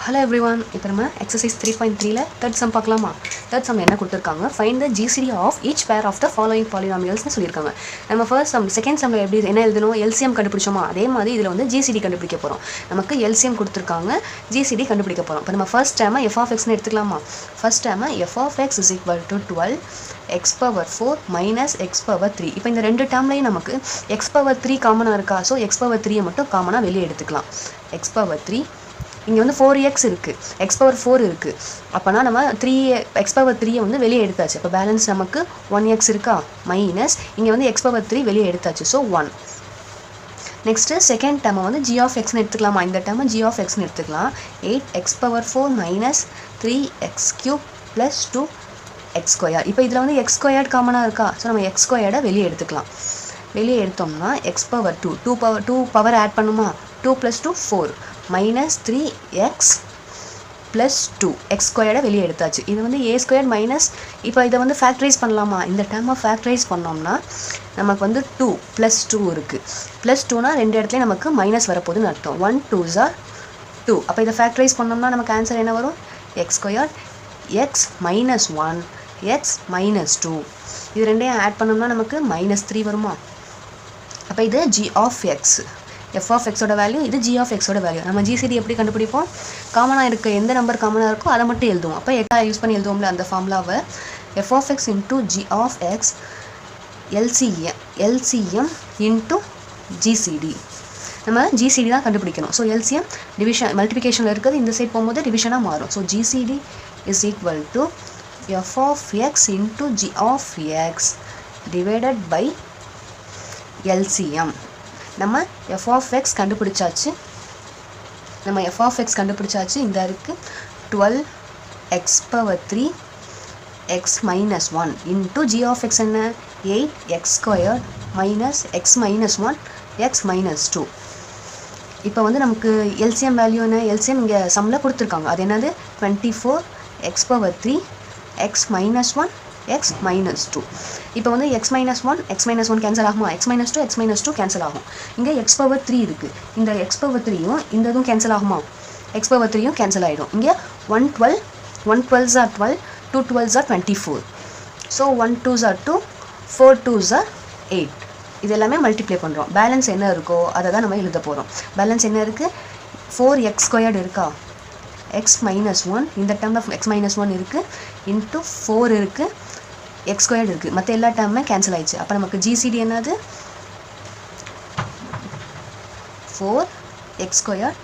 Hello everyone, இப்போ நம்ம exercise 3.3ல third sum பார்க்கலாமா? third sum என்ன கொடுத்திருக்காங்க? Find the GCD of each pair of the following polynomials னு சொல்லிருக்காங்க. நம்ம first sum second sumல எப்படி என்ன எழுதணும்? LCM கண்டுபிடிச்சோமா? அதே மாதிரி இதுல வந்து GCD கண்டுபிடிக்க போறோம். நமக்கு LCM கொடுத்திருக்காங்க, GCD கண்டுபிடிக்க போறோம். இப்போ நம்ம first term f of x னு எடுத்துக்கலாமா? first term f of x is equal to 12 x power 4 minus x power 3. இப்போ இந்த ரெண்டு டேர்ம்லயும் நமக்கு x power 3 காமனா இருக்கா? சோ x power 3 மட்டும் காமனா வெளிய எடுத்துக்கலாம். x power 3 இங்க வந்து 4x இருக்கு, x power 4 இருக்கு. அப்பனா நம்ம 3x power 3 வந்து வெளிய எடுத்தாச்சு. அப்ப பேலன்ஸ் நமக்கு 1x இருக்கா மைனஸ் இங்க வந்து x power 3 வெளிய எடுத்தாச்சு. சோ 1. நெக்ஸ்ட் செகண்ட் டேர்ம் வந்து g of x னு எடுத்துக்கலாமா? இந்த டேர்ம் g of x னு எடுத்துக்கலாம். 8x power 4 minus 3x cube plus 2x square. இப்போ இதுல வந்து x squared காமனா இருக்கா? சோ நம்ம x squared வெளிய எடுத்துக்கலாம். வெளிய எடுத்தோம்னா x power 2 பவர் ஆட் பண்ணுமா? 2 plus 2 4 minus 3x plus 2 x squared வெளிய எடுத்தாச்சு. இது வந்து a squared minus இப்போ இத வந்து ஃபேக்டரைஸ் பண்ணலாமா? இந்த டேர்மை ஃபேக்டரைஸ் பண்ணோம்னா நமக்கு வந்து 2 plus 2 இருக்கு. plus 2னா ரெண்டு இடத்துலயும் நமக்கு மைனஸ் வரப்போகுதுன்னு அர்த்தம். 1 2s are 2. அப்ப இத ஃபேக்டரைஸ் பண்ணோம்னா நமக்கு ஆன்சர் என்ன வரும்? x squared x minus 1 x minus 2. இது ரெண்டையும் ஆட் பண்ணோம்னா நமக்கு -3 வருமா? அப்ப இது g of x, f of x ஓட வேல்யூ, இது g of x ஓட வேல்யூ. நம்ம GCD எப்படி கண்டுபிடிப்போம்? காமனா இருக்க எந்த நம்பர் காமனா இருக்கோ அதை மட்டும் எழுதுவோம். அப்ப எக்ஸா யூஸ் பண்ணி எழுதுவோம்ல அந்த ஃபார்முலாவை f of x into g of x LCM into GCD. நம்ம GCD தான் கண்டுபிடிக்கணும். ஸோ LCM டிவிஷன் மல்டிபிகேஷன்ல இருக்குது, இந்த சைட் போகும்போது டிவிஷனா மாறும். So GCD is equal to f of x into g of x divided by LCM. நம்ம f of x கண்டுபிடிச்சாச்சு. இந்த இருக்கு 12x power 3 x minus 1 into g of x என்ன? 8x squared minus x minus 1 x minus 2. இப்போ வந்து நமக்கு LCM value என்ன? LCM இங்க சம்ல கொடுத்திருக்காங்க. அது என்னது? 24x power 3 x minus 1 x minus 2. இப்போ வந்து x minus 1 கேன்சல் ஆகுமா? x minus 2 கேன்சல் ஆகும். இங்க x power 3 இருக்கு. இந்த x power 3யும் இந்த இதுவும் கேன்சல் ஆகுமா? x power 3யும் கேன்சல் ஆயிடும். இங்க 1 12s are 12, 2 12s are 24. So 1 2s are 2, 4 2s are 8. இது எல்லாமே மல்டிப்ளை பண்றோம். பேலன்ஸ் என்ன இருக்கோ அதை தான் நம்ம எழுத போறோம். பேலன்ஸ் என்ன இருக்கு? 4x squared இருக்கா? x minus 1, இந்த டேர்ம்ல x minus 1 இருக்கு, into 4 இருக்கு, x squared இருக்கு. மத்த எல்லா டேர்முமே கேன்சல் ஆயிடுச்சு. அப்ப நமக்கு GCD என்னது? 4x squared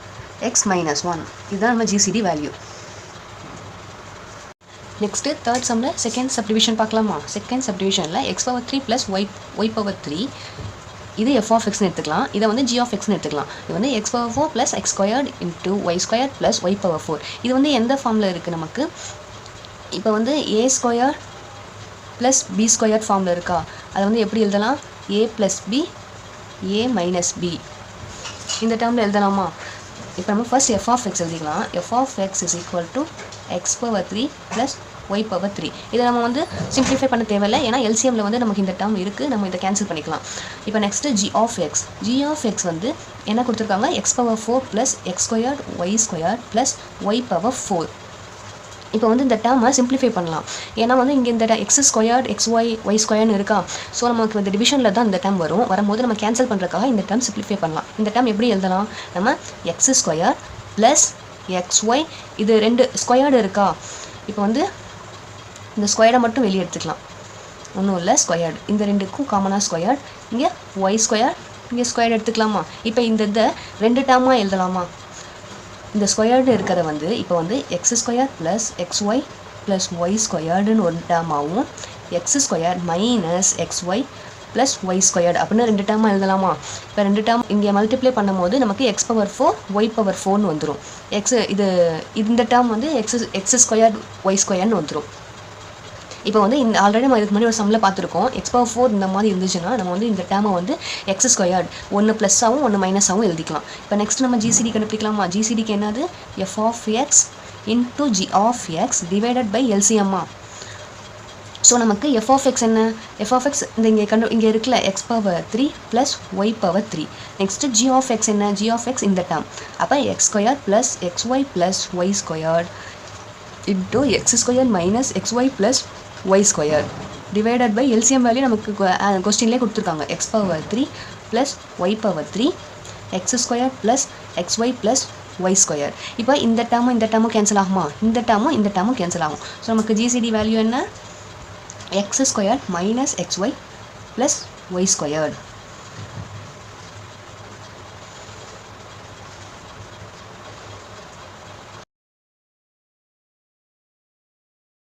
x minus 1. இதுதான் நம்ம GCD வேல்யூ. நெக்ஸ்ட் தேர்ட் சம்ல செகண்ட் சப்டிவிஷன் பார்க்கலாமா? செகண்ட் சப்டிவிஷன்ல x power 3 plus y power 3, இது f of x னு எடுத்துக்கலாம். இத வந்து g of x னு எடுத்துக்கலாம். இது வந்து x power 4 plus x squared into y squared plus y power 4. இது வந்து எந்த ஃபார்ம்ல இருக்கு நமக்கு? இப்போ வந்து a squared plus b squared ஃபார்ம்ல இருக்கா? அது வந்து எப்படி எழுதலாம்? a plus b a minus b இந்த டேர்ம்ல எழுதலாமா? இப்போ நம்ம ஃபர்ஸ்ட் f of x எழுதிக்கலாம். f of x is equal to x power 3 plus y power 3. இதை நம்ம வந்து சிம்பிளிஃபை பண்ண தேவையில்லை, ஏன்னா LCMல வந்து நமக்கு இந்த டேர்ம் இருக்கு, நம்ம இதை கேன்சல் பண்ணிக்கலாம். இப்போ நெக்ஸ்ட் g of x வந்து என்ன கொடுத்திருக்காங்க? x power 4 plus x squared y squared plus y power 4. இப்போ வந்து இந்த டேர்மை சிம்பிளிஃபை பண்ணலாம், ஏன்னா வந்து இங்கே இந்த x squared xy y squaredனு இருக்கா? ஸோ நமக்கு இந்த டிவிஷனில் தான் இந்த டேர்ம் வரும்போது நம்ம கேன்சல் பண்ணுறதுக்காக இந்த டேர்ம் சிம்பிளிஃபை பண்ணலாம். இந்த டேர்ம் எப்படி எழுதலாம்? நம்ம x squared plus xy, இது ரெண்டு ஸ்கொயர்டு இருக்கா? இப்போ வந்து இந்த ஸ்கொயர்டை மட்டும் வெளியே எடுத்துக்கலாம், ஒன்றும் இல்லை ஸ்கொயர்டு. இந்த ரெண்டுக்கும் காமனாக ஸ்கொயர்டு, இங்கே y squared, இங்கே ஸ்கொயர்டு எடுத்துக்கலாமா? இப்போ இந்த ரெண்டு டேர்மாக எழுதலாமா? இந்த ஸ்கொயர்டு இருக்கிறத வந்து இப்போ வந்து x squared plus xy plus y squaredனு ஒரு டேர்மாகவும் x squared minus xy plus y squared அப்படின்னு ரெண்டு டேர்மா எழுதலாமா? இப்போ ரெண்டு டேர்ம் இங்கே மல்டிப்ளை பண்ணும்போது நமக்கு x power 4 y power 4னு வந்துடும். இந்த டேர்ம் வந்து x squared y squaredனு வந்துடும். இப்போ வந்து இந்த ஆல்ரெடி நம்ம இதுக்கு முன்னாடி ஒரு சம்ல பார்த்துருக்கோம். x power 4 இந்த மாதிரி இருந்துச்சுன்னா நம்ம வந்து இந்த டேர்மை வந்து x squared ஒன்று ப்ளஸ்ஸாகவும் ஒன்று மைனஸாகவும் எழுதிக்கலாம். இப்போ நெக்ஸ்ட் நம்ம GCD கண்டுபிடிக்கலாமா? GCDக்கு என்னது? f of x into g of x divided by LCM. So நமக்கு எஃப் ஆஃப் எக்ஸ் என்ன, எஃப் ஆஃப் எக்ஸ் இங்கே இருக்குல்ல x power 3 plus y power 3. Next g of x என்ன, ஜி ஆஃப் எக்ஸ் இந்த term. அப்போ x square plus x y plus y square into x square minus x y plus y square divided by LCM value நமக்கு கொஸ்டின்லேயே கொடுத்துருக்காங்க. X power 3 plus y power 3 x square plus x y plus y square. இப்போ இந்த டேர்மும் cancel ஆகுமா, இந்த டேர்மும் cancel ஆகும். ஸோ நமக்கு ஜிசிடி வேல்யூ என்ன, x squared minus xy plus y squared.